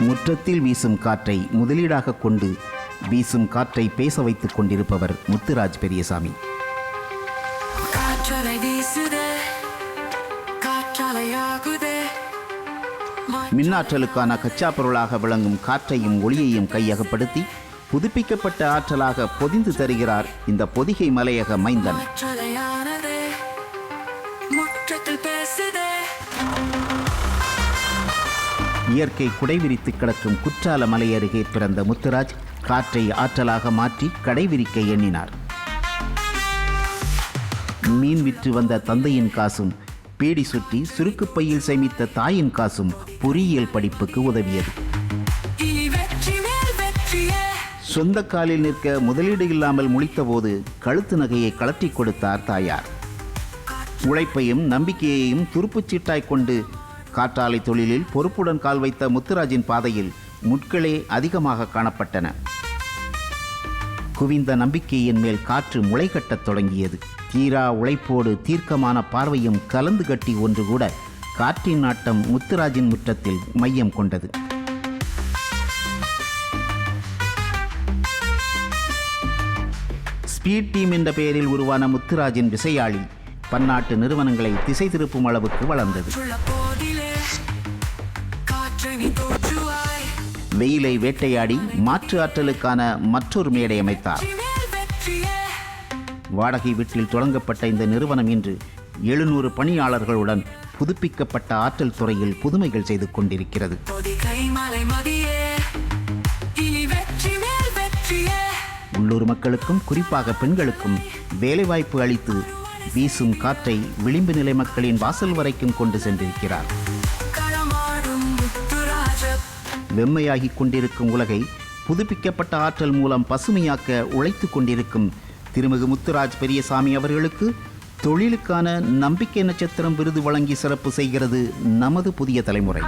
முற்றத்தில் வீசும் காற்றை முதலீடாக கொண்டு வீசும் காற்றை பேச வைத்துக் கொண்டிருப்பவர் முத்துராஜ் பெரியசாமி. மின்னாற்றலுக்கான கச்சா பொருளாக விளங்கும் காற்றையும் ஒளியையும் கையகப்படுத்தி புதுப்பிக்கப்பட்ட ஆற்றலாக பொதிந்து தருகிறார் இந்த பொதிகை மலையக மைந்தன். இயற்கை குடைவிரித்து கிடக்கும் குற்றால மலை அருகே பிறந்த முத்துராஜ் காற்றை ஆற்றலாக மாற்றி கடைவிரிக்க எண்ணினார். மீன் விற்று வந்த தந்தையின் காசும் பீடி சுற்றி சுருக்கு பையில் சேமித்த தாயின் காசும் பொறியியல் படிப்புக்கு உதவியது. சொந்த காலில் நிற்க முதலீடு இல்லாமல் முழித்தபோது கழுத்து நகையை கழற்றி கொடுத்தார் தாயார். உழைப்பையும் நம்பிக்கையையும் துருப்புச்சீட்டாய் கொண்டு காற்றாலை தொழிலில் பொறுப்புடன் கால் வைத்த முத்துராஜின் பாதையில் முட்களே அதிகமாக காணப்பட்டன. குவிந்த நம்பிக்கையின் மேல் காற்று முளை கட்டத் தொடங்கியது. தீரா உழைப்போடு தீர்க்கமான பார்வையும் கலந்து கட்டி ஒன்று கூட காற்றின் நாட்டம் முத்துராஜின் முற்றத்தில் மையம் கொண்டது. ஸ்பீட் டீம் என்ற பெயரில் உருவான முத்துராஜின் விசையாழி பன்னாட்டு நிறுவனங்களை திசை திருப்பும் அளவுக்கு வளர்ந்தது. வெயிலை வேட்டையாடி மாற்று ஆற்றலுக்கான மற்றொரு மேடை அமைத்தார். வாடகை வீட்டில் தொடங்கப்பட்ட இந்த நிறுவனம் இன்று 700 பணியாளர்களுடன் புதுப்பிக்கப்பட்ட ஆற்றல் துறையில் புதுமைகள் செய்து கொண்டிருக்கிறது. உள்ளூர் மக்களுக்கும் குறிப்பாக பெண்களுக்கும் வேலைவாய்ப்பு அளித்து வீசும் காற்றை விளிம்பு நிலை மக்களின் வாசல் வரைக்கும் கொண்டு சென்றிருக்கிறார். வெம்மையாகி கொண்டிருக்கும் உலகை புதுப்பிக்கப்பட்ட ஆற்றல் மூலம் பசுமையாக்க உழைத்து கொண்டிருக்கும் திருமிகு முத்துராஜ் பெரியசாமி அவர்களுக்கு தொழிலுக்கான நம்பிக்கை நட்சத்திரம் விருது வழங்கி சிறப்பு செய்கிறது நமது புதிய தலைமுறை.